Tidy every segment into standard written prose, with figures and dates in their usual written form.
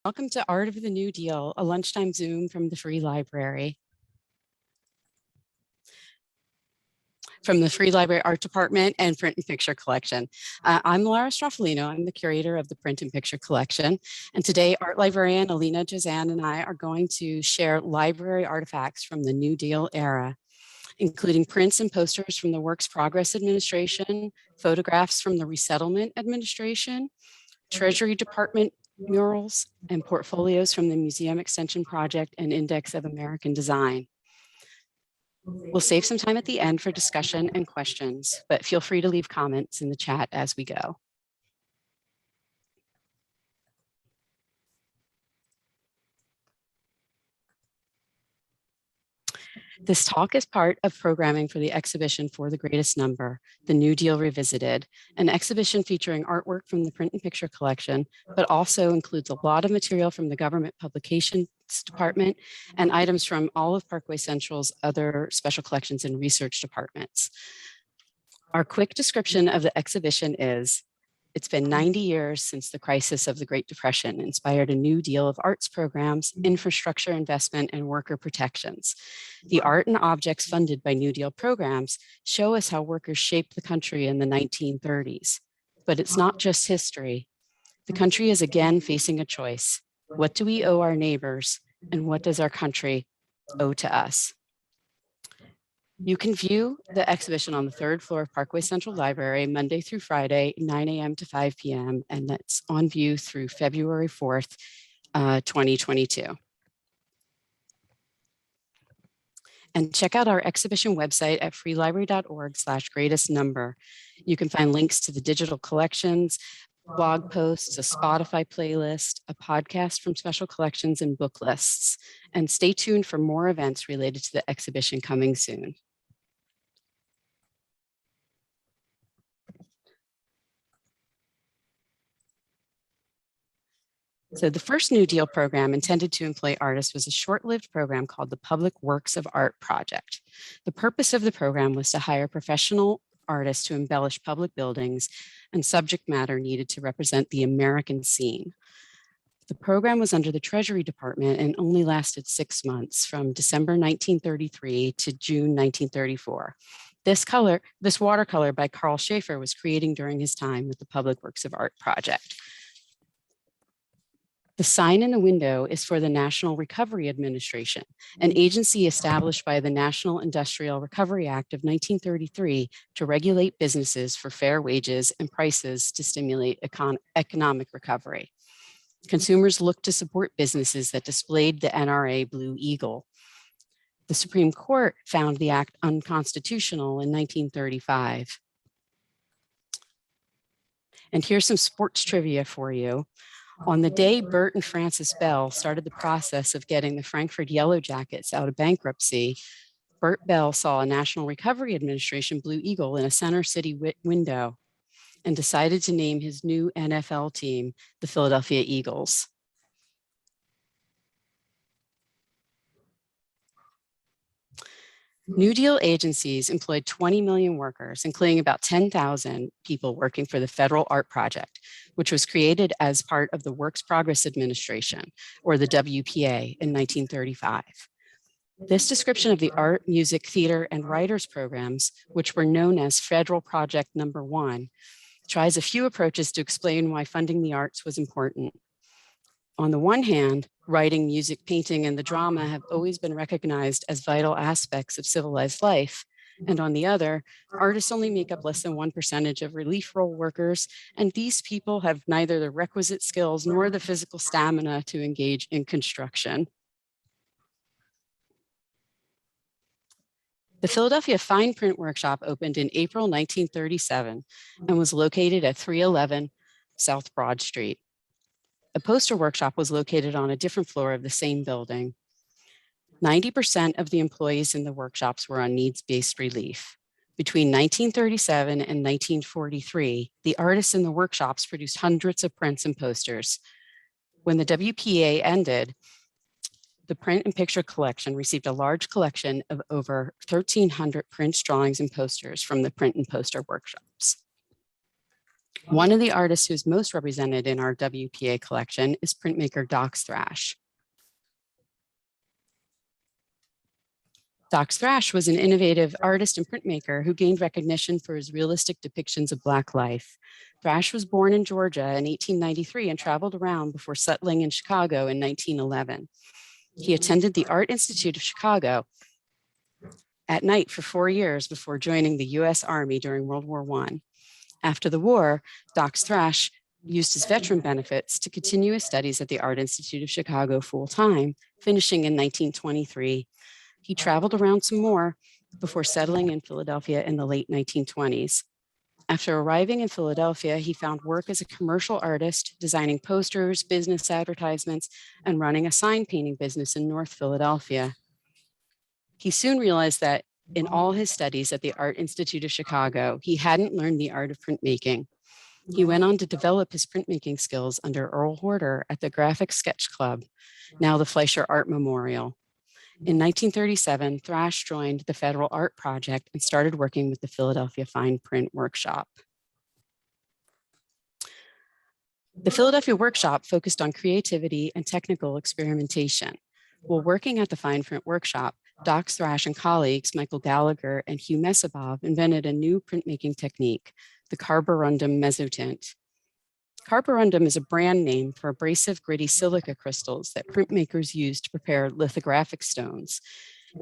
Welcome to Art of the New Deal, a lunchtime Zoom from the Free Library. From the Free Library Art Department and Print and Picture Collection. I'm Laura Straffolino. I'm the curator of the Print and Picture Collection. And today, art librarian Alina Jazan and I are going to share library artifacts from the New Deal era, including prints and posters from the Works Progress Administration, photographs from the Resettlement Administration, Treasury Department murals, and portfolios from the Museum Extension Project and Index of American Design. We'll save some time at the end for discussion and questions, but feel free to leave comments in the chat as we go. This talk is part of programming for the exhibition For the Greatest Number, The New Deal Revisited, an exhibition featuring artwork from the Print and Picture Collection, but also includes a lot of material from the Government Publications Department and items from all of Parkway Central's other special collections and research departments. Our quick description of the exhibition is: it's been 90 years since the crisis of the Great Depression inspired a new deal of arts programs, infrastructure investment, and worker protections. The art and objects funded by New Deal programs show us how workers shaped the country in the 1930s. But it's not just history. The country is again facing a choice. What do we owe our neighbors, and what does our country owe to us? You can view the exhibition on the third floor of Parkway Central Library, Monday through Friday, 9 a.m. to 5 p.m., and that's on view through February 4th, 2022. And check out our exhibition website at freelibrary.org/greatestnumber. You can find links to the digital collections, blog posts, a Spotify playlist, a podcast from special collections, and book lists. And stay tuned for more events related to the exhibition coming soon. So the first New Deal program intended to employ artists was a short-lived program called the Public Works of Art Project. The purpose of the program was to hire professional artists to embellish public buildings and subject matter needed to represent the American scene. The program was under the Treasury Department and only lasted 6 months, from December 1933 to June 1934. This watercolor by Carl Schaefer was creating during his time with the Public Works of Art Project. The sign in the window is for the National Recovery Administration, an agency established by the National Industrial Recovery Act of 1933 to regulate businesses for fair wages and prices to stimulate economic recovery. Consumers looked to support businesses that displayed the NRA Blue Eagle. The Supreme Court found the act unconstitutional in 1935. And here's some sports trivia for you. On the day Bert and Frances Bell started the process of getting the Frankfurt Yellow Jackets out of bankruptcy, Bert Bell saw a National Recovery Administration Blue Eagle in a Center City window and decided to name his new NFL team the Philadelphia Eagles. New Deal agencies employed 20 million workers, including about 10,000 people working for the Federal Art Project, which was created as part of the Works Progress Administration, or the WPA, in 1935. This description of the art, music, theater, and writers programs, which were known as Federal Project Number 1, tries a few approaches to explain why funding the arts was important. On the one hand, writing, music, painting, and the drama have always been recognized as vital aspects of civilized life. And on the other, artists only make up less than 1% of relief role workers, and these people have neither the requisite skills nor the physical stamina to engage in construction. The Philadelphia Fine Print Workshop opened in April 1937 and was located at 311 South Broad Street. A poster workshop was located on a different floor of the same building. 90% of the employees in the workshops were on needs-based relief. Between 1937 and 1943, the artists in the workshops produced hundreds of prints and posters. When the WPA ended, the Print and Picture Collection received a large collection of over 1,300 prints, drawings, and posters from the print and poster workshops. One of the artists who is most represented in our WPA collection is printmaker Dox Thrash. Dox Thrash was an innovative artist and printmaker who gained recognition for his realistic depictions of Black life. Thrash was born in Georgia in 1893 and traveled around before settling in Chicago in 1911. He attended the Art Institute of Chicago at night for 4 years before joining the U.S. Army during World War I. After the war, Dox Thrash used his veteran benefits to continue his studies at the Art Institute of Chicago full-time, finishing in 1923. He traveled around some more before settling in Philadelphia in the late 1920s. After arriving in Philadelphia, he found work as a commercial artist, designing posters, business advertisements, and running a sign painting business in North Philadelphia. He soon realized that in all his studies at the Art Institute of Chicago, he hadn't learned the art of printmaking. He went on to develop his printmaking skills under Earl Horder at the Graphic Sketch Club, now the Fleischer Art Memorial. In 1937, Thrash joined the Federal Art Project and started working with the Philadelphia Fine Print Workshop. The Philadelphia Workshop focused on creativity and technical experimentation. While working at the Fine Print Workshop, Dox Thrash and colleagues Michael Gallagher and Hugh Mesabov invented a new printmaking technique, the carborundum mezzotint. Carborundum is a brand name for abrasive gritty silica crystals that printmakers use to prepare lithographic stones.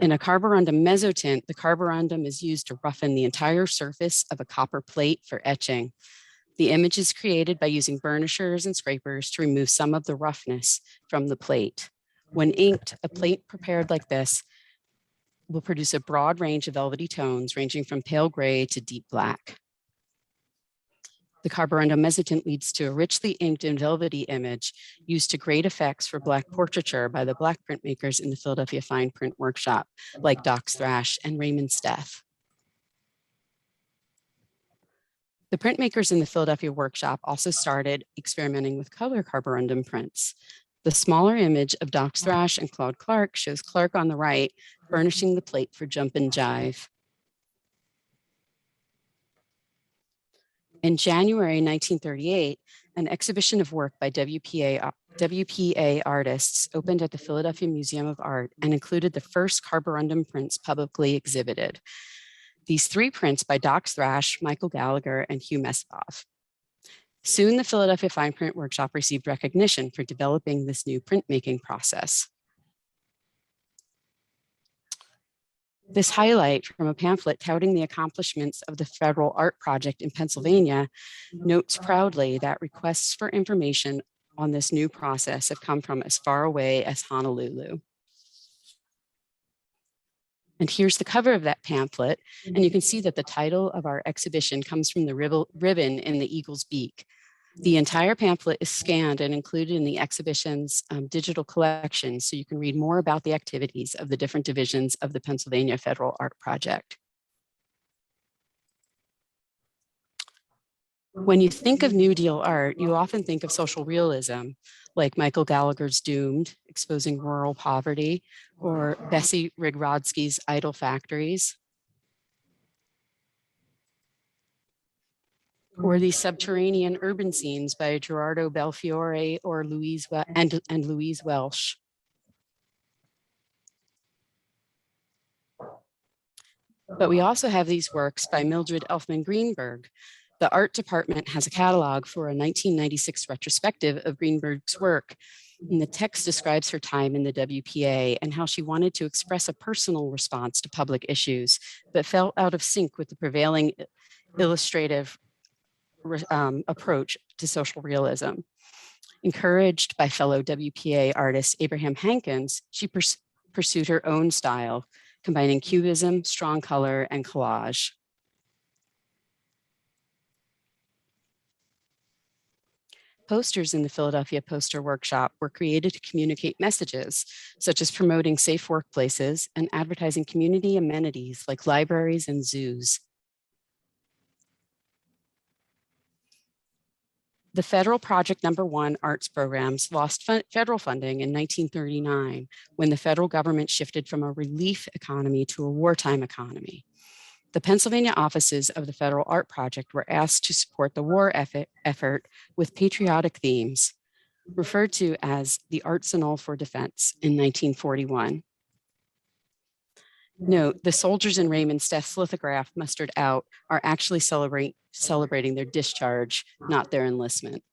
In a carborundum mezzotint, the carborundum is used to roughen the entire surface of a copper plate for etching. The image is created by using burnishers and scrapers to remove some of the roughness from the plate. When inked, a plate prepared like this will produce a broad range of velvety tones ranging from pale gray to deep black. The carborundum mezzotint leads to a richly inked and velvety image used to great effects for Black portraiture by the Black printmakers in the Philadelphia Fine Print Workshop, like Dox Thrash and Raymond Steth. The printmakers in the Philadelphia Workshop also started experimenting with color carborundum prints. The smaller image of Dox Thrash and Claude Clark shows Clark on the right, burnishing the plate for Jump and Jive. In January 1938, an exhibition of work by WPA artists opened at the Philadelphia Museum of Art and included the first carborundum prints publicly exhibited. These 3 prints by Dox Thrash, Michael Gallagher, and Hugh Mesabov. Soon, the Philadelphia Fine Print Workshop received recognition for developing this new printmaking process. This highlight from a pamphlet touting the accomplishments of the Federal Art Project in Pennsylvania notes proudly that requests for information on this new process have come from as far away as Honolulu. And here's the cover of that pamphlet, and you can see that the title of our exhibition comes from the ribbon in the eagle's beak. The entire pamphlet is scanned and included in the exhibition's digital collection, so you can read more about the activities of the different divisions of the Pennsylvania Federal Art Project. When you think of New Deal art, you often think of social realism, like Michael Gallagher's Doomed, exposing rural poverty, or Bessie Rigrodsky's Idle Factories, or these subterranean urban scenes by Gerardo Belfiore or Louise Welsh. But we also have these works by Mildred Elfman Greenberg. The art department has a catalog for a 1996 retrospective of Greenberg's work. And the text describes her time in the WPA and how she wanted to express a personal response to public issues, but felt out of sync with the prevailing illustrative approach to social realism. Encouraged by fellow WPA artist Abraham Hankins, she pursued her own style, combining cubism, strong color, and collage. Posters in the Philadelphia Poster Workshop were created to communicate messages, such as promoting safe workplaces and advertising community amenities like libraries and zoos. The federal Project No. 1 arts programs lost federal funding in 1939 when the federal government shifted from a relief economy to a wartime economy. The Pennsylvania offices of the Federal Art Project were asked to support the war effort with patriotic themes, referred to as the Arsenal for Defense in 1941. Note, the soldiers in Raymond Steth's lithograph mustered out are actually celebrating their discharge, not their enlistment.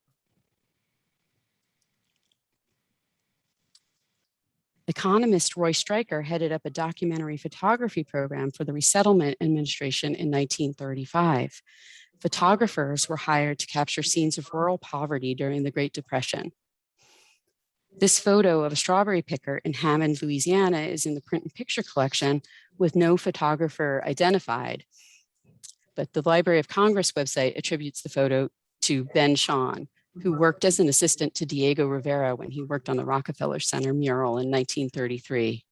Economist Roy Stryker headed up a documentary photography program for the Resettlement Administration in 1935. Photographers were hired to capture scenes of rural poverty during the Great Depression. This photo of a strawberry picker in Hammond, Louisiana is in the print and picture collection with no photographer identified. But the Library of Congress website attributes the photo to Ben Shawn, who worked as an assistant to Diego Rivera when he worked on the Rockefeller Center mural in 1933.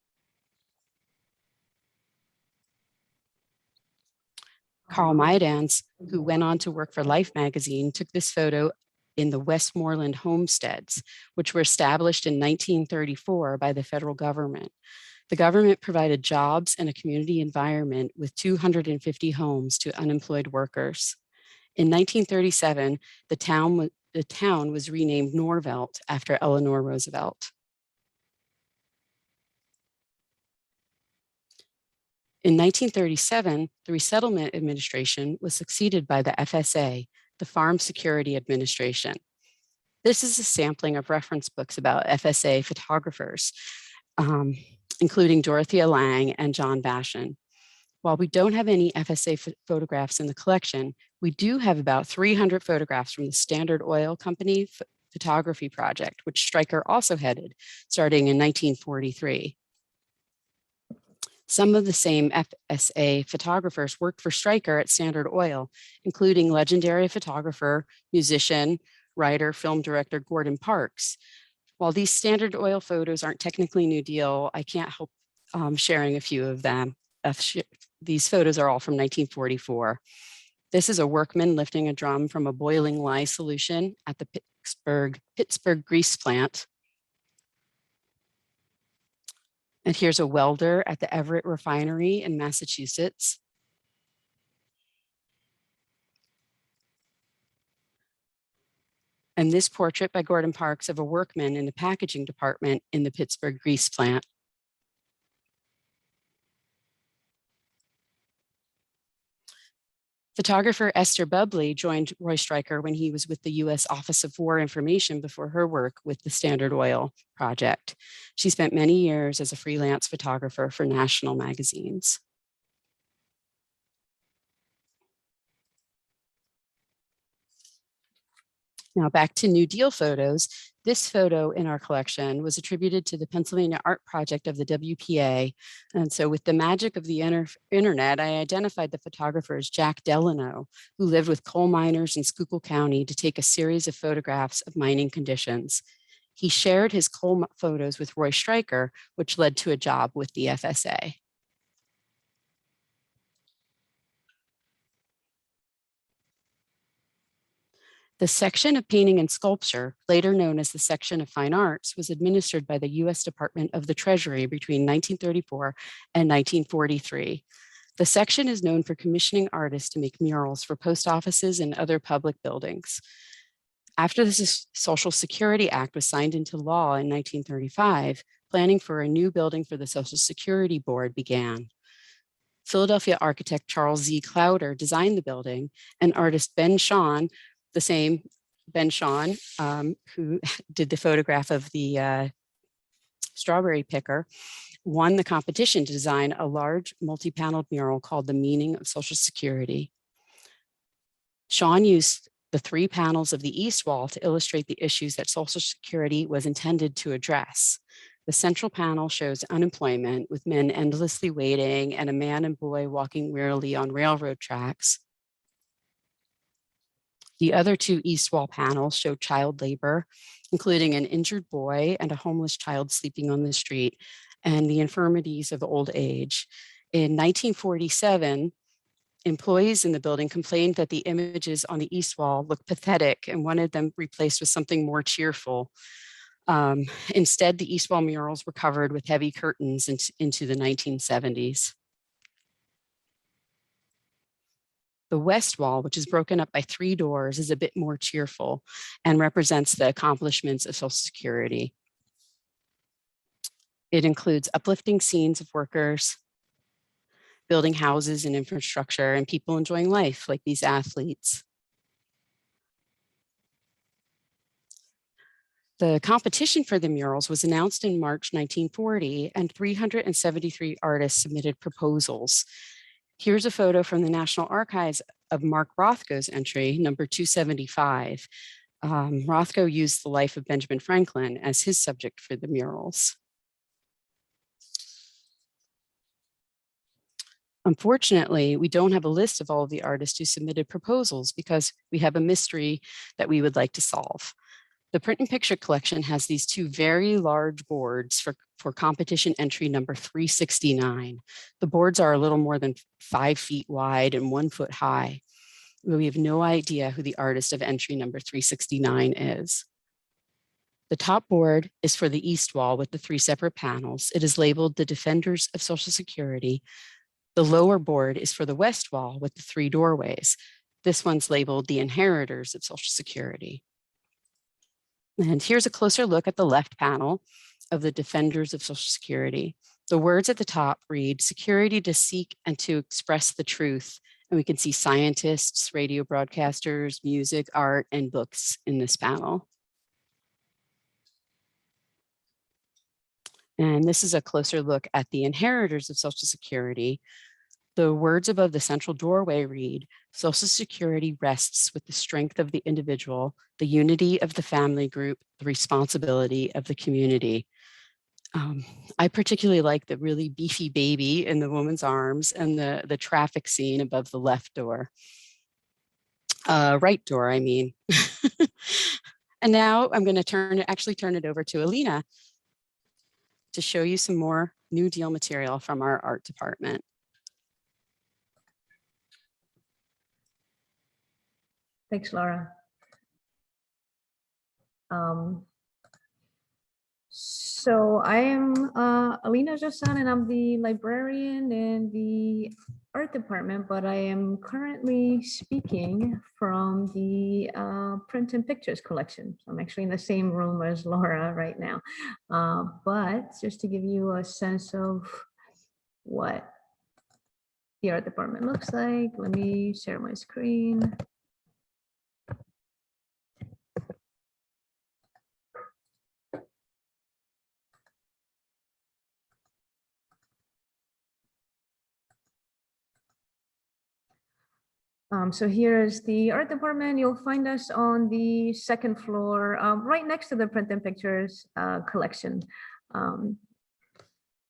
Carl Maidans, who went on to work for Life magazine, took this photo in the Westmoreland homesteads, which were established in 1934 by the federal government. The government provided jobs and a community environment with 250 homes to unemployed workers. In 1937, the town was renamed Norvelt after Eleanor Roosevelt. In 1937, the Resettlement Administration was succeeded by the FSA, the Farm Security Administration. This is a sampling of reference books about FSA photographers, including Dorothea Lange and John Bashan. While we don't have any FSA photographs in the collection, we do have about 300 photographs from the Standard Oil Company photography project, which Stryker also headed, starting in 1943. Some of the same FSA photographers worked for Stryker at Standard Oil, including legendary photographer, musician, writer, film director Gordon Parks. While these Standard Oil photos aren't technically New Deal, I can't help sharing a few of them. These photos are all from 1944. This is a workman lifting a drum from a boiling lye solution at the Pittsburgh grease plant. And here's a welder at the Everett refinery in Massachusetts. And this portrait by Gordon Parks of a workman in the packaging department in the Pittsburgh grease plant. Photographer Esther Bubley joined Roy Stryker when he was with the U.S. Office of War Information before her work with the Standard Oil project. She spent many years as a freelance photographer for national magazines. Now back to New Deal photos. This photo in our collection was attributed to the Pennsylvania Art Project of the WPA. And so with the magic of the internet, I identified the photographer as Jack Delano, who lived with coal miners in Schuylkill County to take a series of photographs of mining conditions. He shared his coal photos with Roy Stryker, which led to a job with the FSA. The section of painting and sculpture, later known as the section of fine arts, was administered by the U.S. Department of the Treasury between 1934 and 1943. The section is known for commissioning artists to make murals for post offices and other public buildings. After the Social Security Act was signed into law in 1935, planning for a new building for the Social Security Board began. Philadelphia architect Charles Z. Clowder designed the building, and artist Ben Shawn, the same Ben Shawn, who did the photograph of the strawberry picker, won the competition to design a large multi-paneled mural called The Meaning of Social Security. Shawn used the 3 panels of the east wall to illustrate the issues that Social Security was intended to address. The central panel shows unemployment with men endlessly waiting and a man and boy walking wearily on railroad tracks. The other 2 east wall panels show child labor, including an injured boy and a homeless child sleeping on the street, and the infirmities of old age. In 1947, employees in the building complained that the images on the east wall looked pathetic and wanted them replaced with something more cheerful. Instead, the east wall murals were covered with heavy curtains into the 1970s. The west wall, which is broken up by 3 doors, is a bit more cheerful and represents the accomplishments of Social Security. It includes uplifting scenes of workers, building houses and infrastructure, and people enjoying life, like these athletes. The competition for the murals was announced in March 1940, and 373 artists submitted proposals. Here's a photo from the National Archives of Mark Rothko's entry, number 275. Rothko used the life of Benjamin Franklin as his subject for the murals. Unfortunately, we don't have a list of all of the artists who submitted proposals because we have a mystery that we would like to solve. The print and picture collection has these 2 very large boards for competition entry number 369. The boards are a little more than 5 feet wide and 1 foot high. We have no idea who the artist of entry number 369 is. The top board is for the east wall with the 3 separate panels. It is labeled the Defenders of Social Security. The lower board is for the west wall with the 3 doorways. This one's labeled the Inheritors of Social Security. And here's a closer look at the left panel of the Defenders of Social Security. The words at the top read, "Security to seek and to express the truth." And we can see scientists, radio broadcasters, music, art, and books in this panel. And this is a closer look at the Inheritors of Social Security. The words above the central doorway read, "Social Security rests with the strength of the individual, the unity of the family group, the responsibility of the community." I particularly like the really beefy baby in the woman's arms and the traffic scene above the left door. Right door, I mean. And now I'm going to actually turn it over to Alina to show you some more New Deal material from our art department. Thanks, Laura. So I am Alina Josan, and I'm the librarian in the art department, but I am currently speaking from the print and pictures collection. So I'm actually in the same room as Laura right now. But just to give you a sense of what the art department looks like, let me share my screen. So here's the art department. You'll find us on the 2nd floor, right next to the print and pictures collection.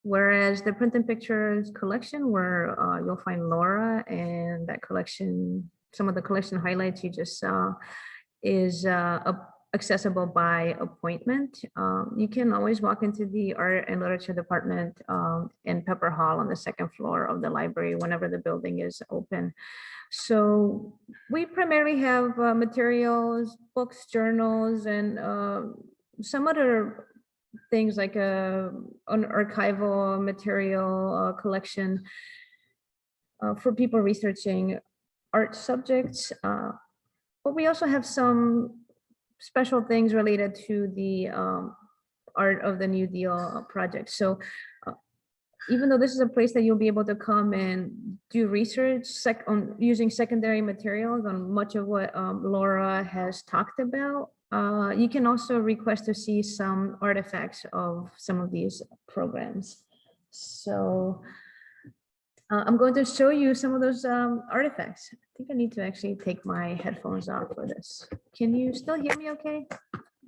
Whereas the print and pictures collection, where you'll find Laura, and that collection, some of the collection highlights you just saw, is accessible by appointment. You can always walk into the art and literature department in Pepper Hall on the 2nd floor of the library whenever the building is open. So we primarily have materials, books, journals, and some other things like an archival material collection for people researching art subjects. But we also have some special things related to the art of the New Deal project. So even though this is a place that you'll be able to come and do research on using secondary materials on much of what Laura has talked about, you can also request to see some artifacts of some of these programs. So I'm going to show you some of those artifacts. I think I need to actually take my headphones off for this. Can you still hear me okay?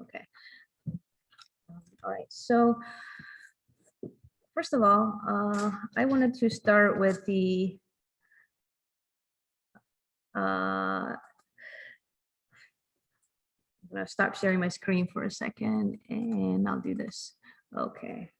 Okay. All right, so first of all, I wanted to start with the I'm gonna stop sharing my screen for a second, and I'll do this. Okay.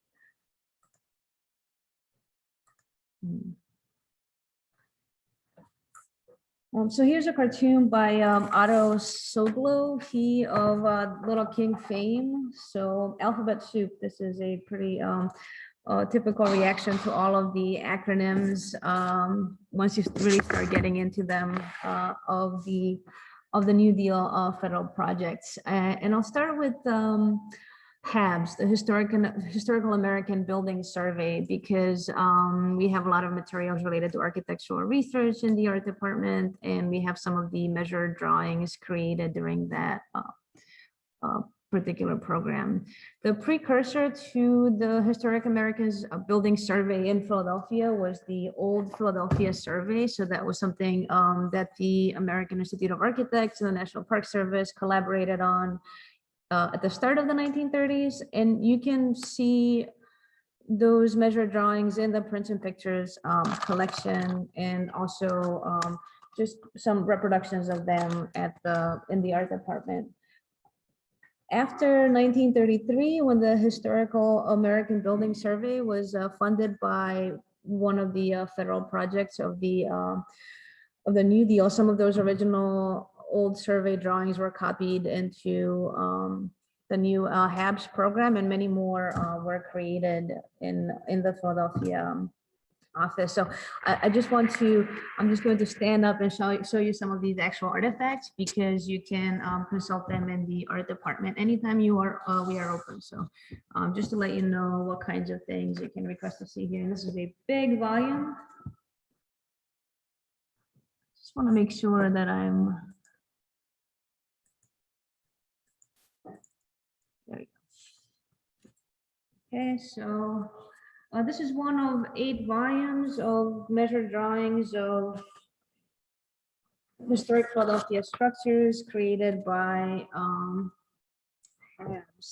So here's a cartoon by Otto Soglo, he of Little King fame. So Alphabet Soup, this is a pretty typical reaction to all of the acronyms once you really start getting into them of the New Deal federal projects. And I'll start with HABS, the Historical American Building Survey, because we have a lot of materials related to architectural research in the art department, and we have some of the measured drawings created during that particular program. The precursor to the Historic Americans Building Survey in Philadelphia was the Old Philadelphia Survey. So that was something that the American Institute of Architects and the National Park Service collaborated on at the start of the 1930s. And you can see those measured drawings in the Prints and Pictures collection, and also just some reproductions of them in the art department. After 1933, when the Historical American Building Survey was funded by one of the federal projects of the New Deal, some of those original old survey drawings were copied into the new HABS program, and many more were created in the Philadelphia office. So I'm just going to stand up and show you some of these actual artifacts, because you can consult them in the art department anytime we are open. So just to let you know what kinds of things you can request to see here. And this is a big volume. Just want to make sure that I'm, there we go. Okay, so this is one of 8 volumes of measured drawings of historic Philadelphia structures created by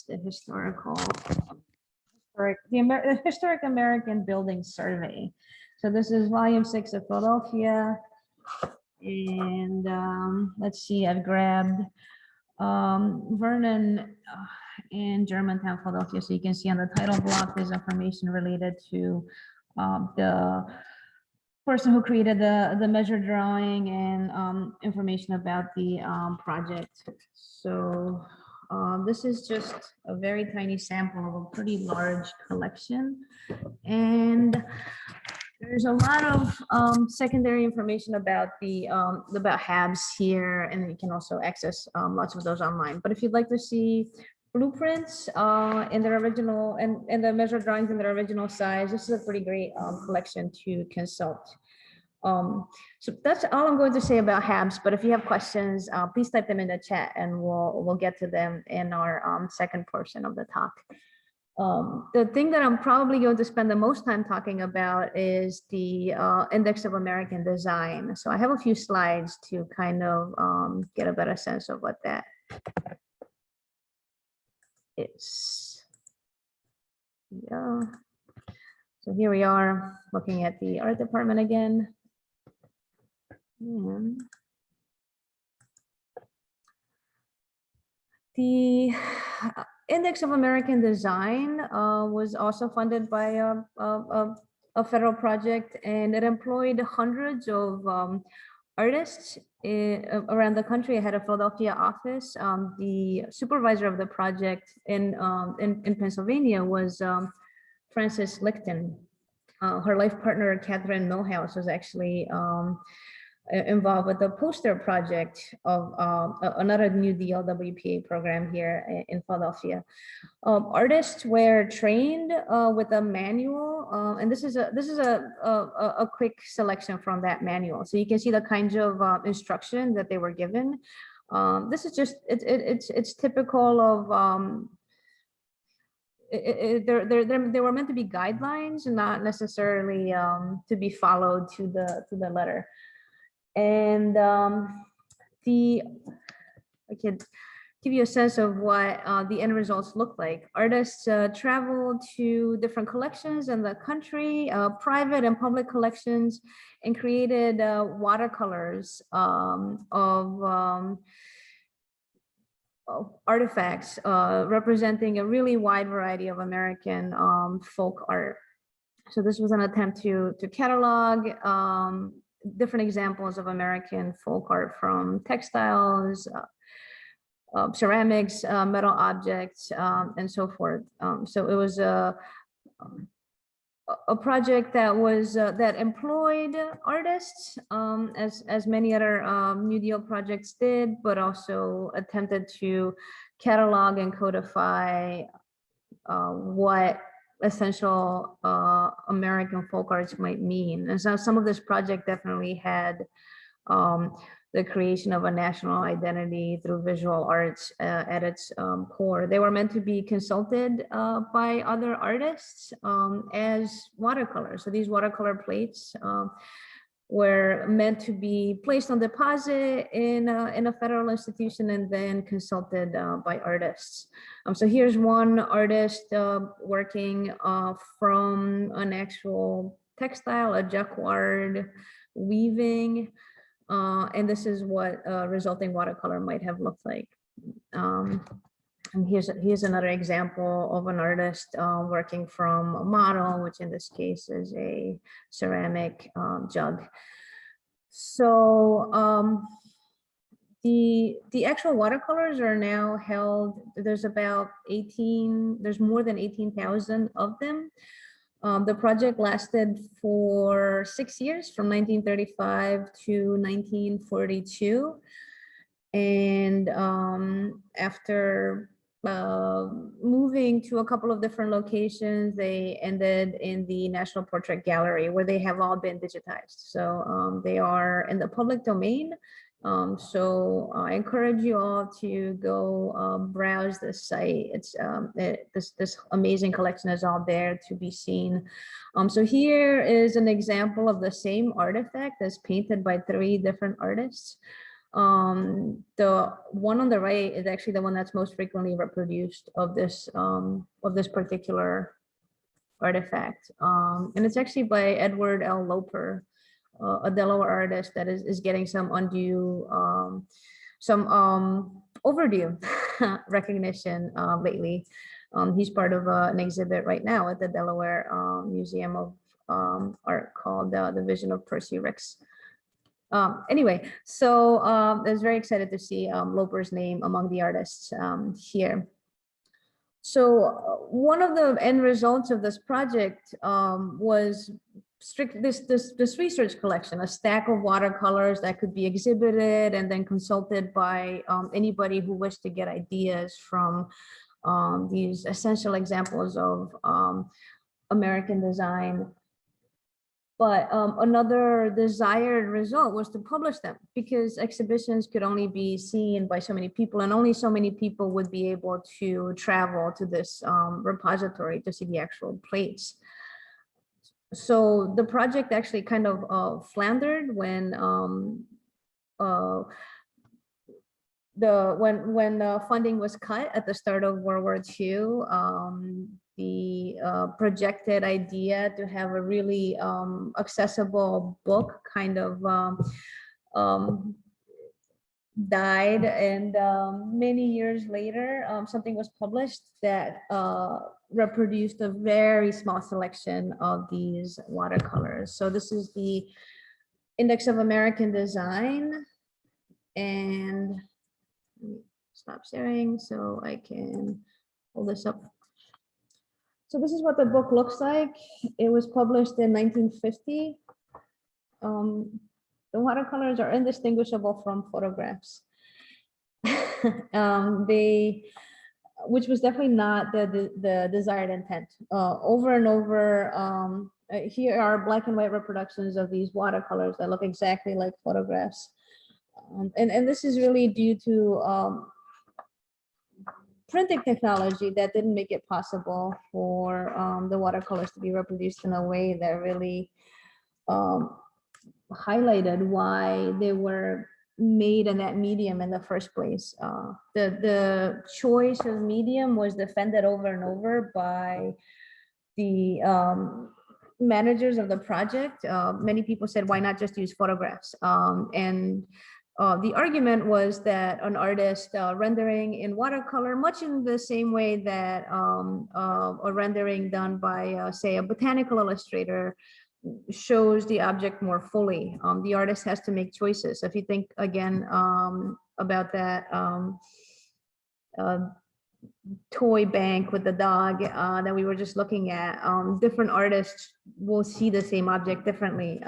the Historic American Building Survey. So this is volume 6 of Philadelphia. And let's see, I've grabbed Vernon in Germantown, Philadelphia. So you can see on the title block, there's information related to the person who created the measured drawing, and information about the project. So this is just a very tiny sample of a pretty large collection. And there's a lot of secondary information about about HABS here, and you can also access lots of those online. But if you'd like to see blueprints in their original and the measured drawings in their original size, this is a pretty great collection to consult. So that's all I'm going to say about HABS. But if you have questions, please type them in the chat, and we'll get to them in our second portion of the talk. The thing that I'm probably going to spend the most time talking about is the Index of American Design. So I have a few slides to kind of get a better sense of what that is. Yeah. So here we are looking at the art department again. And the Index of American Design was also funded by a federal project, and it employed hundreds of artists around the country. I had a Philadelphia office. The supervisor of the project in Pennsylvania was Frances Lichten. Her life partner, Catherine Millhouse, was actually involved with the poster project of another New Deal WPA program here in Philadelphia. Artists were trained with a manual, and this is a quick selection from that manual. So you can see the kinds of instruction that they were given. This is just it's typical of they were meant to be guidelines, not necessarily to be followed to the letter. And I could give you a sense of what the end results look like. Artists traveled to different collections in the country, private and public collections, and created watercolors of artifacts representing a really wide variety of American folk art. So this was an attempt to catalog different examples of American folk art, from textiles, ceramics, metal objects, and so forth. So it was a project that was that employed artists, as many other New Deal projects did, but also attempted to catalog and codify what essential American folk arts might mean. And so some of this project definitely had the creation of a national identity through visual arts at its core. They were meant to be consulted by other artists as watercolors. So these watercolor plates were meant to be placed on deposit in a federal institution and then consulted by artists. So here's one artist working from an actual textile, a jacquard weaving. And this is what resulting watercolor might have looked like. And here's another example of an artist working from a model, which in this case is a ceramic jug. So the actual watercolors are now held, there's more than 18,000 of them. The project lasted for 6 years, from 1935 to 1942. And after moving to a couple of different locations, they ended in the National Portrait Gallery, where they have all been digitized. So they are in the public domain. So I encourage you all to go browse this site. It's this amazing collection is all there to be seen. So here is an example of the same artifact that's painted by 3 different artists. The one on the right is actually the one that's most frequently reproduced of this particular artifact. And it's actually by Edward L. Loper, a Delaware artist that is getting some undue, overdue recognition lately. He's part of an exhibit right now at the Delaware Museum of Art called The Vision of Percy Ricks. Anyway, so I was very excited to see Loper's name among the artists here. So one of the end results of this project was this research collection, a stack of watercolors that could be exhibited and then consulted by anybody who wished to get ideas from these essential examples of American design. But another desired result was to publish them, because exhibitions could only be seen by so many people, and only so many people would be able to travel to this repository to see the actual plates. So the project actually kind of floundered when funding was cut at the start of World War II. The projected idea to have a really accessible book kind of died, and many years later something was published that reproduced a very small selection of these watercolors. So this is the Index of American Design, and let me stop sharing so I can hold this up. So this is what the book looks like. It was published in 1950. The watercolors are indistinguishable from photographs. Which was definitely not the desired intent. Over and over, here are black and white reproductions of these watercolors that look exactly like photographs. And this is really due to printing technology that didn't make it possible for the watercolors to be reproduced in a way that really highlighted why they were made in that medium in the first place. The choice of medium was defended over and over by the managers of the project. Many people said, why not just use photographs? The argument was that an artist rendering in watercolor, much in the same way that a rendering done by, say, a botanical illustrator, shows the object more fully. The artist has to make choices. So if you think again about that toy bank with the dog that we were just looking at. Different artists will see the same object differently.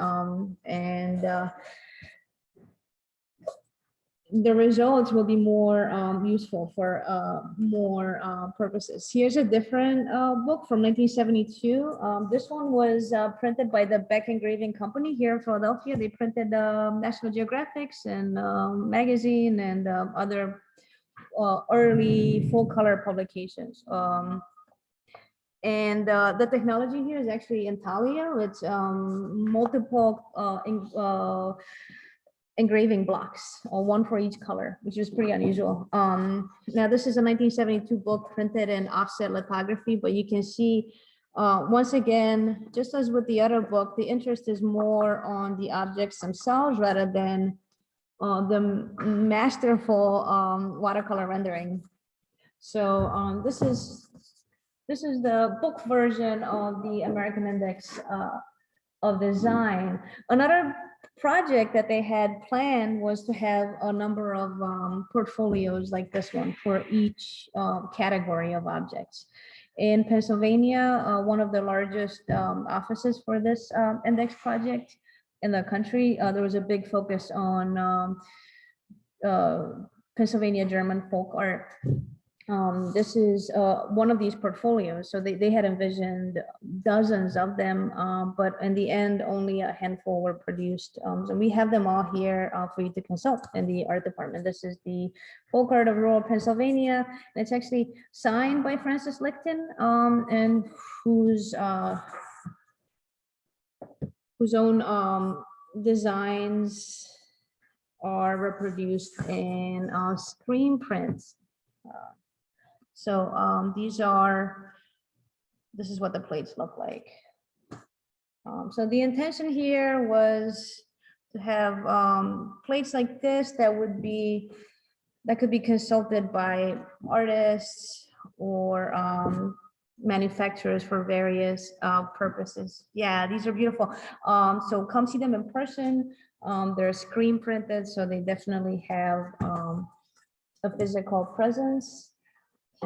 The results will be more useful for more purposes. Here's a different book from 1972. This one was printed by the Beck Engraving Company here in Philadelphia. They printed National Geographics and magazine and other early full color publications. The technology here is actually intaglio. It's multiple engraving blocks, one for each color, which is pretty unusual. Now this is a 1972 book printed in offset lithography, but you can see once again, just as with the other book, the interest is more on the objects themselves rather than the masterful watercolor rendering. So this is the book version of the American Index of Design. Another project that they had planned was to have a number of portfolios like this one for each category of objects. In Pennsylvania, one of the largest offices for this index project in the country, there was a big focus on Pennsylvania German folk art. This is one of these portfolios. So they had envisioned dozens of them, but in the end, only a handful were produced. So we have them all here for you to consult in the art department. This is the folk art of rural Pennsylvania. And it's actually signed by Francis Licton, and whose own designs are reproduced in screen prints. So this is what the plates look like. So the intention here was to have plates like this that could be consulted by artists or manufacturers for various purposes. Yeah, these are beautiful. So come see them in person. They're screen printed, so they definitely have a physical presence.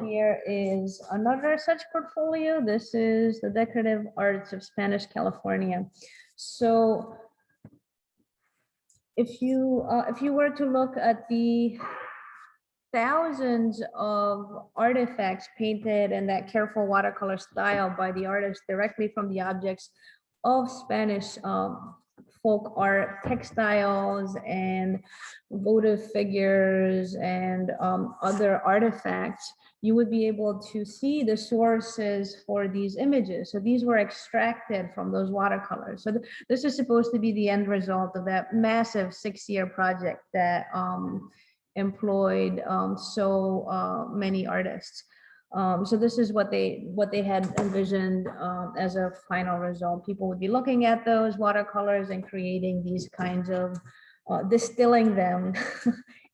Here is another such portfolio. This is the Decorative Arts of Spanish California. So if you were to look at the thousands of artifacts painted in that careful watercolor style by the artists directly from the objects of Spanish folk art, textiles and votive figures and other artifacts, you would be able to see the sources for these images. So these were extracted from those watercolors. So this is supposed to be the end result of that massive 6-year project that employed so many artists. So this is what they had envisioned as a final result. People would be looking at those watercolors and creating these kinds of, distilling them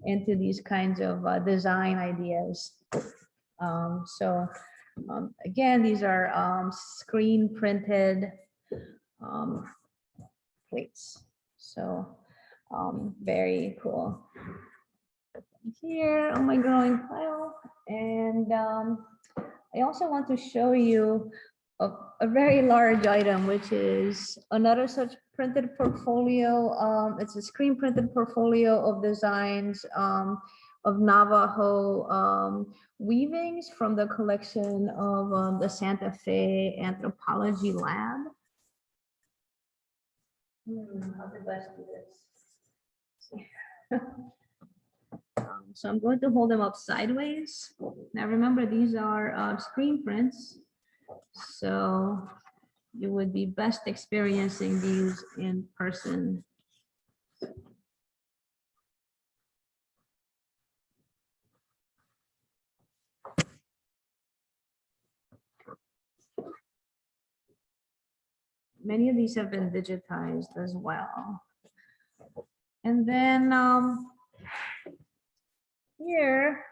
into these kinds of design ideas. Again, these are screen printed plates. So very cool. Here on my growing pile. And I also want to show you a very large item, which is another such printed portfolio. It's a screen printed portfolio of designs of Navajo weavings from the collection of the Santa Fe Anthropology Lab. How did I do this? So I'm going to hold them up sideways. Now remember, these are screen prints. So you would be best experiencing these in person. Many of these have been digitized as well. And then here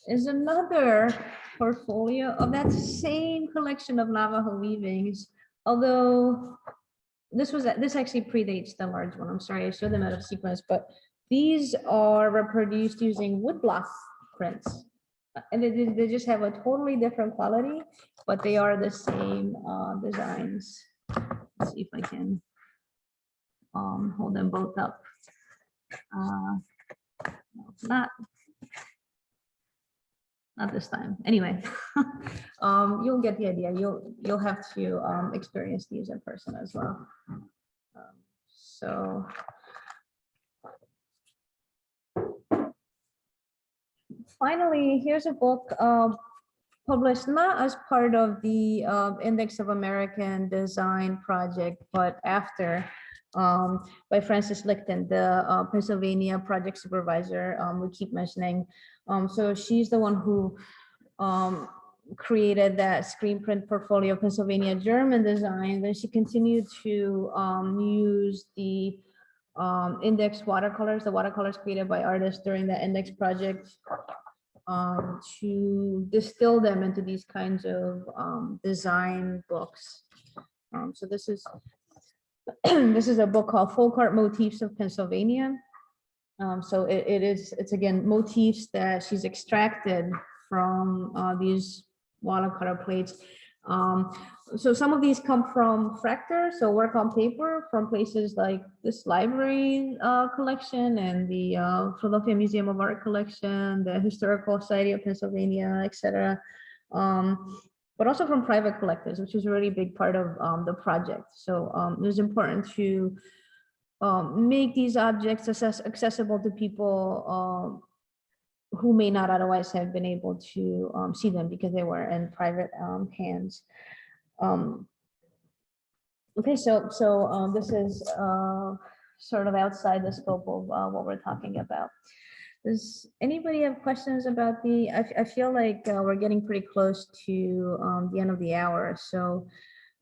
is another portfolio of that same collection of Navajo weavings, although this actually predates the large one. I'm sorry, I showed them out of sequence, but these are reproduced using woodblock prints. and they just have a totally different quality, but they are the same designs. Let's see if I can hold them both up. No, not this time. Anyway, you'll get the idea. You'll have to experience these in person as well. So finally, here's a book published not as part of the Index of American Design project, but after, by Frances Lichten, the Pennsylvania project supervisor we keep mentioning. So she's the one who created that screen print portfolio of Pennsylvania German design. Then she continued to use the index watercolors, the watercolors created by artists during the index project, to distill them into these kinds of design books. So this is this is a book called Folk Art Motifs of Pennsylvania. So it's again motifs that she's extracted from these watercolor plates. So some of these come from Fractor, so work on paper from places like this library collection and the Philadelphia Museum of Art collection, the Historical Society of Pennsylvania, etc. But also from private collectors, which is a really big part of the project. So it was important to make these objects accessible to people who may not otherwise have been able to see them because they were in private hands. Okay, so this is sort of outside the scope of what we're talking about. Does anybody have questions about the, I feel like we're getting pretty close to the end of the hour. So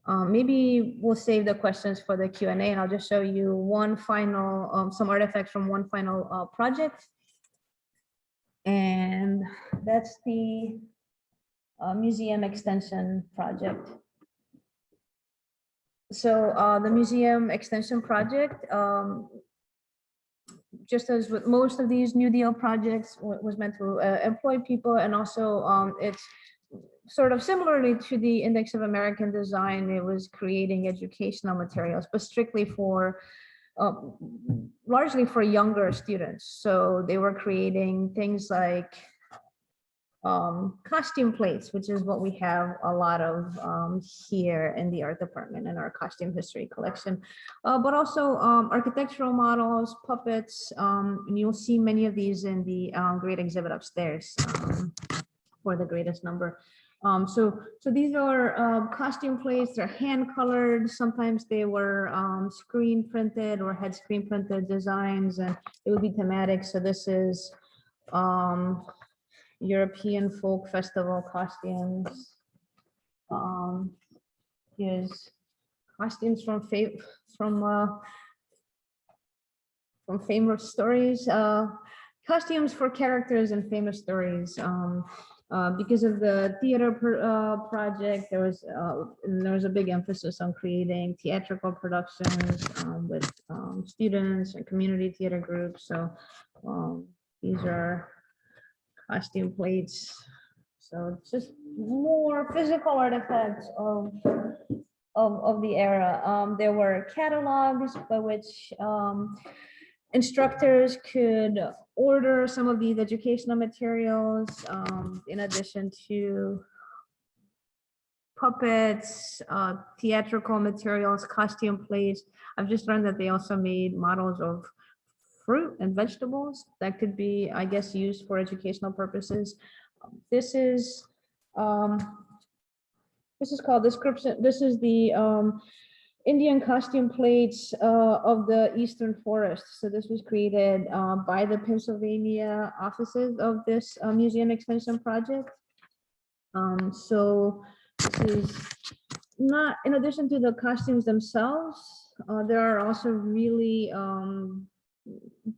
maybe we'll save the questions for the Q&A, and I'll just show you one final, some artifacts from one final project. And that's the museum extension project. So the museum extension project, just as with most of these New Deal projects, was meant to employ people, and also it's sort of similarly to the Index of American Design, it was creating educational materials, but strictly for largely for younger students. So they were creating things like costume plates, which is what we have a lot of here in the art department in our costume history collection, but also architectural models, puppets, and you'll see many of these in the great exhibit upstairs for the greatest number. So these are costume plates. They're hand colored. Sometimes they were screen printed or had screen printed designs, and it would be thematic. So this is European folk festival costumes. Here's costumes from famous stories. Costumes for characters and famous stories. Because of the theater project, there was a big emphasis on creating theatrical productions with students and community theater groups. So these are costume plates. So it's just more physical artifacts of the era. There were catalogs by which instructors could order some of these educational materials, in addition to puppets, theatrical materials, costume plates. I've just learned that they also made models of fruit and vegetables that could be, I guess, used for educational purposes. This is called description. This is the Indian costume plates of the Eastern Forest. So this was created by the Pennsylvania offices of this museum extension project. So this is not, in addition to the costumes themselves, there are also really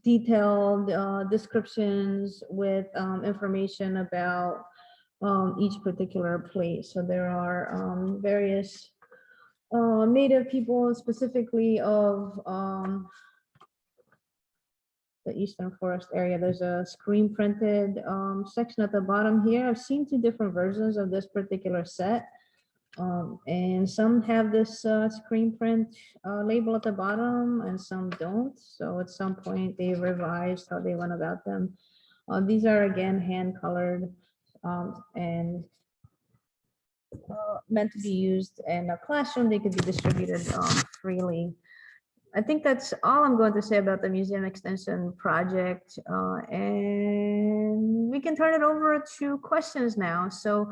detailed descriptions with information about each particular place. So there are various Native people, specifically of the Eastern Forest area. There's a screen printed section at the bottom here. I've seen two different versions of this particular set. And some have this screen print label at the bottom and some don't. So at some point they revised how they went about them. These are again hand colored and meant to be used in a classroom. They could be distributed freely. I think that's all I'm going to say about the museum extension project. And we can turn it over to questions now. So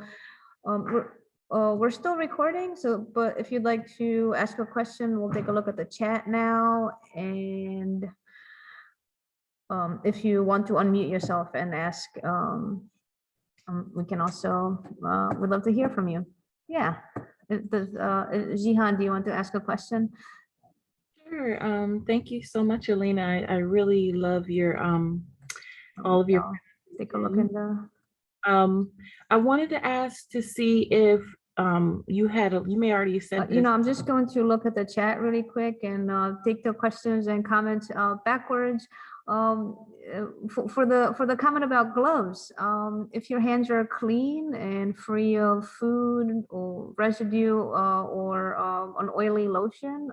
we're still recording, but if you'd like to ask a question, we'll take a look at the chat now. And if you want to unmute yourself and ask, we can also, we'd love to hear from you. Yeah. Jihan, do you want to ask a question? Sure. Thank you so much, Elena. I really love your all of your. Take a look in the. I wanted to ask to see if you may already sent this. I'm just going to look at the chat really quick and take the questions and comments backwards. For the comment about gloves, if your hands are clean and free of food or residue or an oily lotion,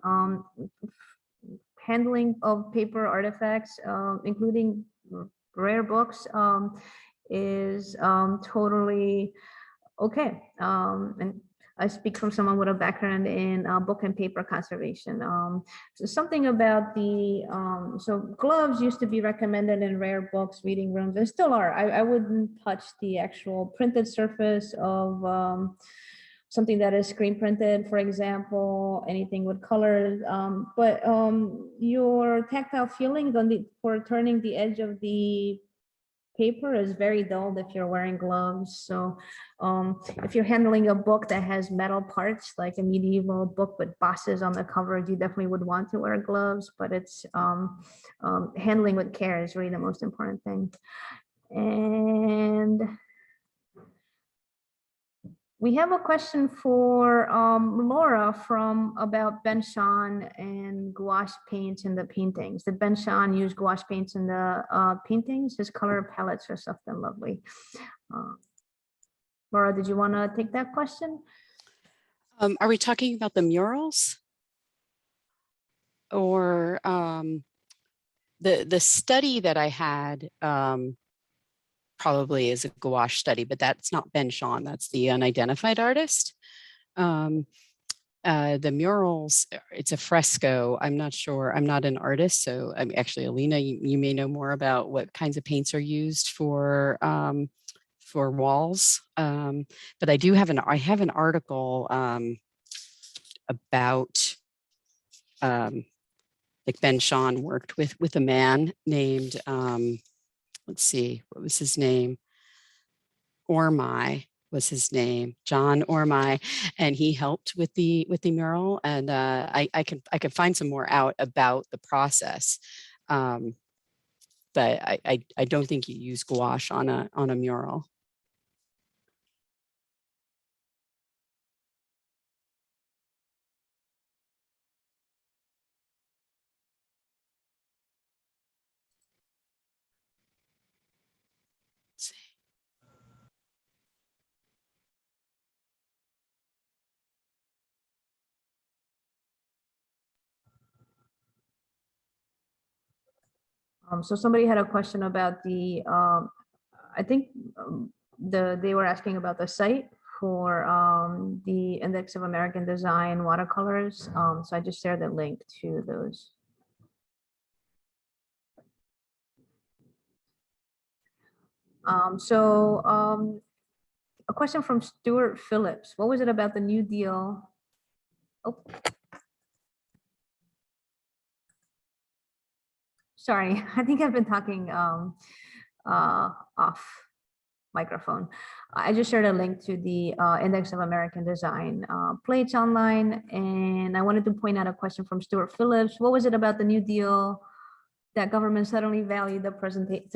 handling of paper artifacts, including rare books, is totally okay. And I speak from someone with a background in book and paper conservation. So something about the, so gloves used to be recommended in rare books, reading rooms, and still are. I wouldn't touch the actual printed surface of something that is screen printed, for example, anything with colors. But your tactile feelings on for turning the edge of the paper is very dulled if you're wearing gloves. So if you're handling a book that has metal parts, like a medieval book with bosses on the cover, you definitely would want to wear gloves, but it's handling with care is really the most important thing. And we have a question for Laura about Ben Shahn and gouache paints in the paintings. Did Ben Shahn use gouache paints in the paintings? His color palettes are soft and lovely. Laura, did you want to take that question? Are we talking about the murals? Or the study that I had probably is a gouache study, but that's not Ben Shahn, that's the unidentified artist. The murals, it's a fresco. I'm not sure, I'm not an artist. So actually, Alina, you may know more about what kinds of paints are used for walls. But I do have I have an article about like Ben Shahn worked with a man named, let's see, what was his name? Ormai was his name, John Ormai, and he helped with the mural. And I can find some more out about the process, but I don't think you use gouache on a mural. Let's see. So somebody had a question about the, I think they were asking about the site for the Index of American Design watercolors. So I just shared the link to those. A question from Stuart Phillips. What was it about the New Deal? Oh. Sorry, I think I've been talking off microphone. I just shared a link to the Index of American Design plates online, and I wanted to point out a question from Stuart Phillips. What was it about the New Deal that government suddenly valued the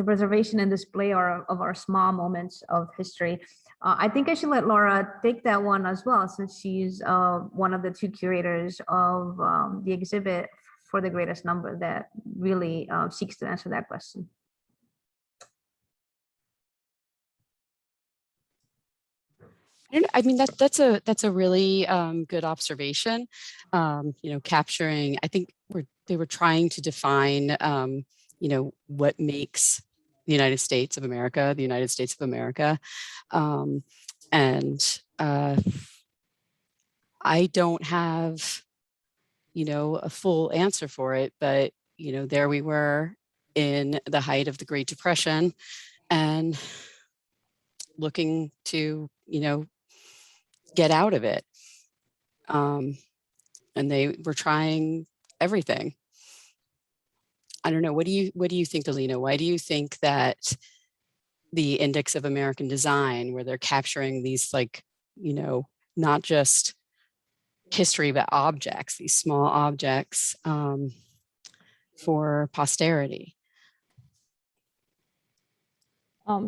preservation and display of our small moments of history? I think I should let Laura take that one as well, since she's one of the two curators of the exhibit for the greatest number that really seeks to answer that question. I mean, that's a really good observation. Capturing, I think they were trying to define, what makes the United States of America, the United States of America. And I don't have, a full answer for it, but, there we were in the height of the Great Depression and looking to, get out of it. And they were trying everything. I don't know. What do you think, Alina? Why do you think that the Index of American Design, where they're capturing these, not just history, but objects, these small objects for posterity?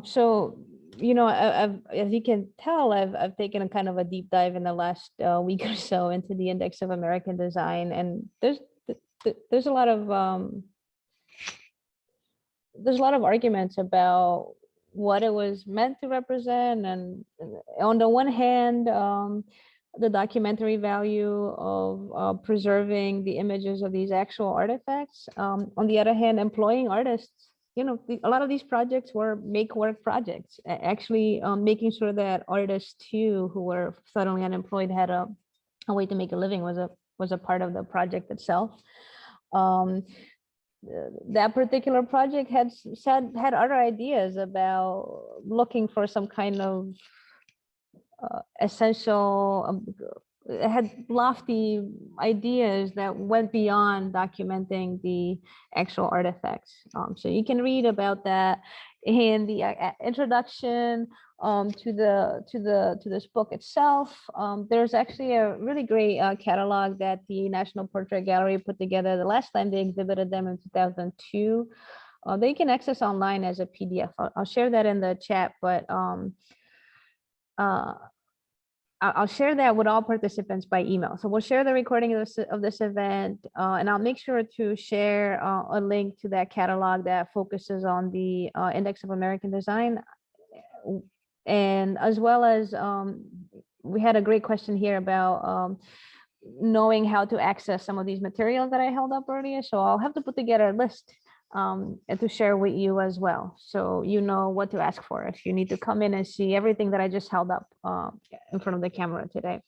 So, as you can tell, I've taken a kind of a deep dive in the last week or so into the Index of American Design, and there's a lot of arguments about what it was meant to represent, and on the one hand, the documentary value of preserving the images of these actual artifacts. On the other hand, employing artists. A lot of these projects were make work projects, actually making sure that artists too, who were suddenly unemployed, had a way to make a living was a part of the project itself. That particular project had other ideas about looking for some kind of essential, it had lofty ideas that went beyond documenting the actual artifacts. So you can read about that in the introduction to this book itself. There's actually a really great catalog that the National Portrait Gallery put together the last time they exhibited them in 2002. They can access online as a PDF. I'll share that in the chat, but I'll share that with all participants by email. So we'll share the recording of this event, and I'll make sure to share a link to that catalog that focuses on the Index of American Design. And as well as, we had a great question here about knowing how to access some of these materials that I held up earlier. So I'll have to put together a list and to share with you as well, so you know what to ask for if you need to come in and see everything that I just held up in front of the camera today.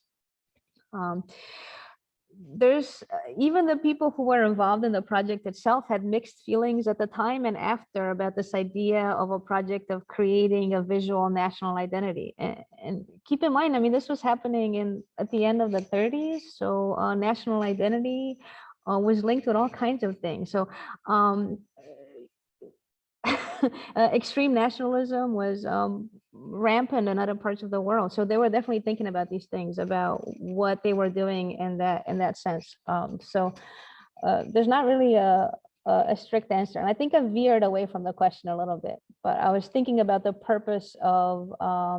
There's even the people who were involved in the project itself had mixed feelings at the time and after about this idea of a project of creating a visual national identity. And keep in mind, I mean, this was happening at the end of the 30s, so national identity was linked with all kinds of things. So extreme nationalism was rampant in other parts of the world. So they were definitely thinking about these things, about what they were doing in that sense. So there's not really a strict answer. And I think I veered away from the question a little bit, but I was thinking about the purpose of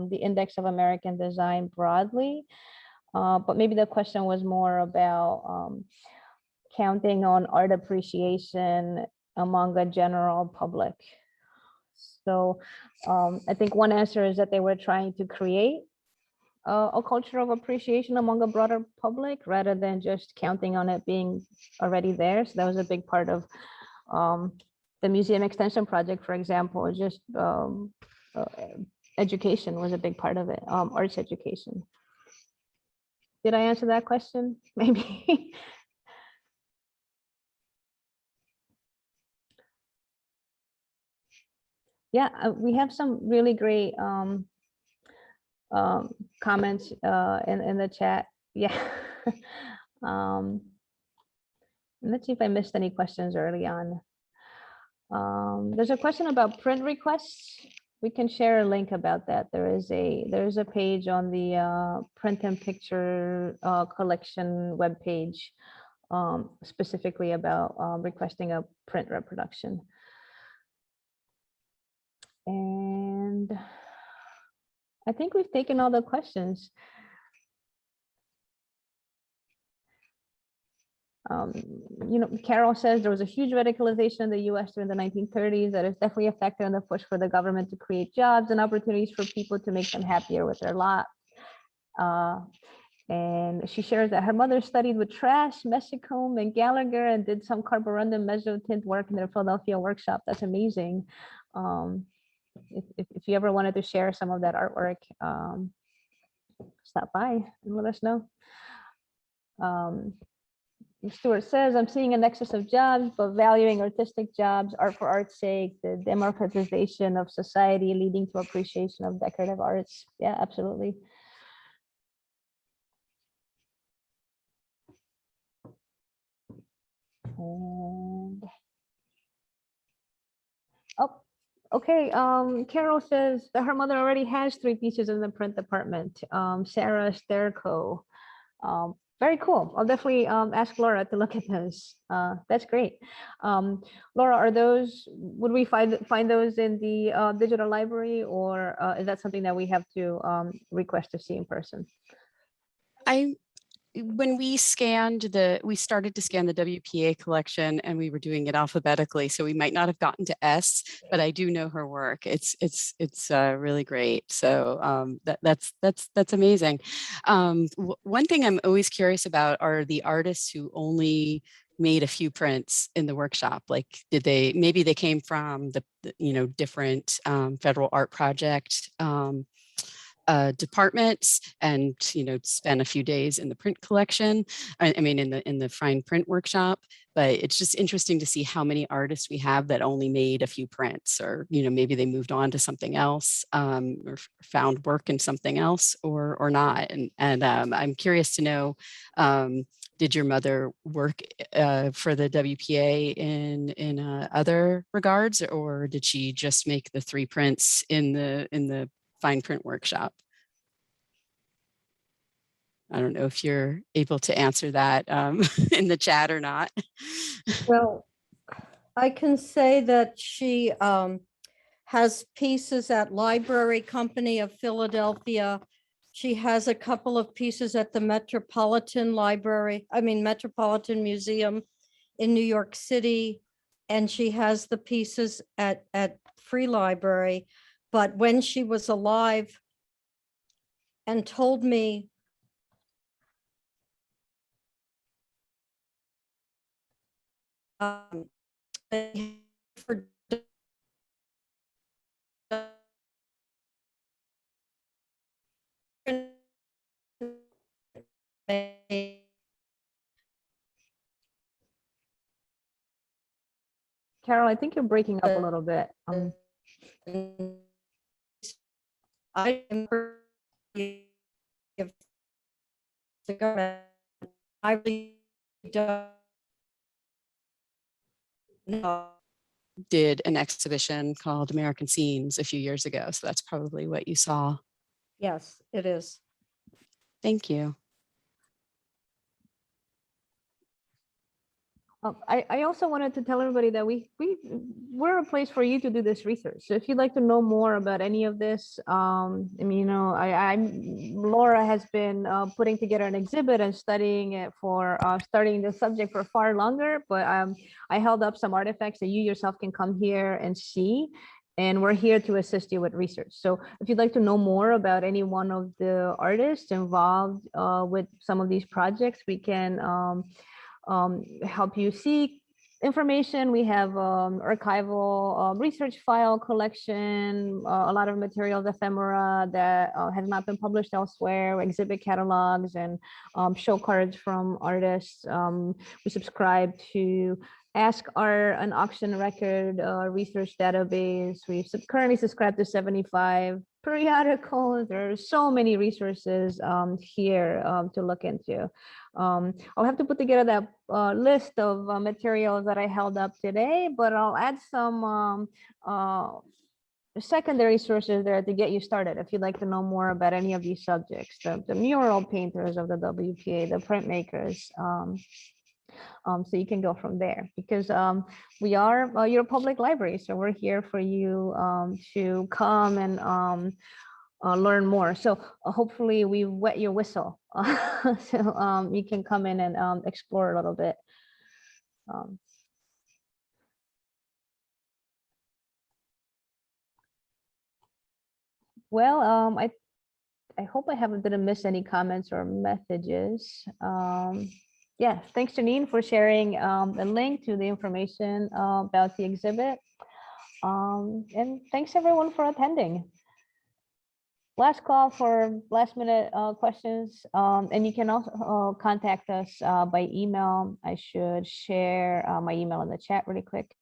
the Index of American Design broadly. But maybe the question was more about counting on art appreciation among the general public. So I think one answer is that they were trying to create a culture of appreciation among a broader public rather than just counting on it being already there. So that was a big part of the museum extension project, for example. Just education was a big part of it, arts education. Did I answer that question? Maybe. Yeah, we have some really great comments in the chat. Yeah. Let's see if I missed any questions early on. There's a question about print requests. We can share a link about that. There is a page on the print and picture collection webpage specifically about requesting a print reproduction. And I think we've taken all the questions. You know, Carol says there was a huge radicalization in the US during the 1930s that is definitely a factor in the push for the government to create jobs and opportunities for people to make them happier with their lot. And she shares that her mother studied with Trash, Meshicombe, and Gallagher and did some carborundum mezzotint work in their Philadelphia workshop. That's amazing. If you ever wanted to share some of that artwork, stop by and let us know. Stewart says, I'm seeing a nexus of jobs, but valuing artistic jobs, art for art's sake, the democratization of society leading to appreciation of decorative arts. Yeah, absolutely. And, oh, okay. Carol says that her mother already has 3 pieces in the print department. Sarah Sterco. Very cool. I'll definitely ask Laura to look at those. That's great. Laura, are those, would we find those in the digital library, or is that something that we have to request to see in person? When we started to scan the WPA collection, and we were doing it alphabetically, so we might not have gotten to S, but I do know her work. It's really great. So that's amazing. One thing I'm always curious about are the artists who only made a few prints in the workshop. Like, maybe they came from the different federal art project departments, and spend a few days in the print collection. I mean, in the fine print workshop. But it's just interesting to see how many artists we have that only made a few prints, or maybe they moved on to something else, or found work in something else, or not. And I'm curious to know, did your mother work for the WPA in other regards, or did she just make the 3 prints in the fine print workshop? I don't know if you're able to answer that in the chat or not. Well, I can say that she has pieces at Library Company of Philadelphia. She has a couple of pieces at the Metropolitan Museum in New York City. And she has the pieces at Free Library. But when she was alive and told me for Carol, I think you're breaking up a little bit. I remember if the government, I really don't know. Did an exhibition called American Scenes a few years ago. So that's probably what you saw. Yes, it is. Thank you. I also wanted to tell everybody that we're a place for you to do this research. So if you'd like to know more about any of this, I mean, Laura has been putting together an exhibit and studying it for studying the subject for far longer. But I held up some artifacts that you yourself can come here and see. And we're here to assist you with research. So if you'd like to know more about any one of the artists involved with some of these projects, we can help you seek information. We have archival research file collection, a lot of materials, ephemera that has not been published elsewhere, exhibit catalogs, and show cards from artists. We subscribe to Ask Art, an auction record research database. We currently subscribe to 75 periodicals. There are so many resources here to look into. I'll have to put together that list of materials that I held up today, but I'll add some secondary sources there to get you started if you'd like to know more about any of these subjects, the mural painters of the WPA, the printmakers. So you can go from there, because we are your public library. So we're here for you to come and learn more. So hopefully we wet your whistle. So you can come in and explore a little bit. Well, I hope I didn't miss any comments or messages. Yeah, thanks Janine for sharing the link to the information about the exhibit. And thanks everyone for attending. Last call for last minute questions. And you can also contact us by email. I should share my email in the chat really quick.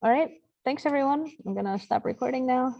All right, thanks everyone. I'm gonna stop recording now.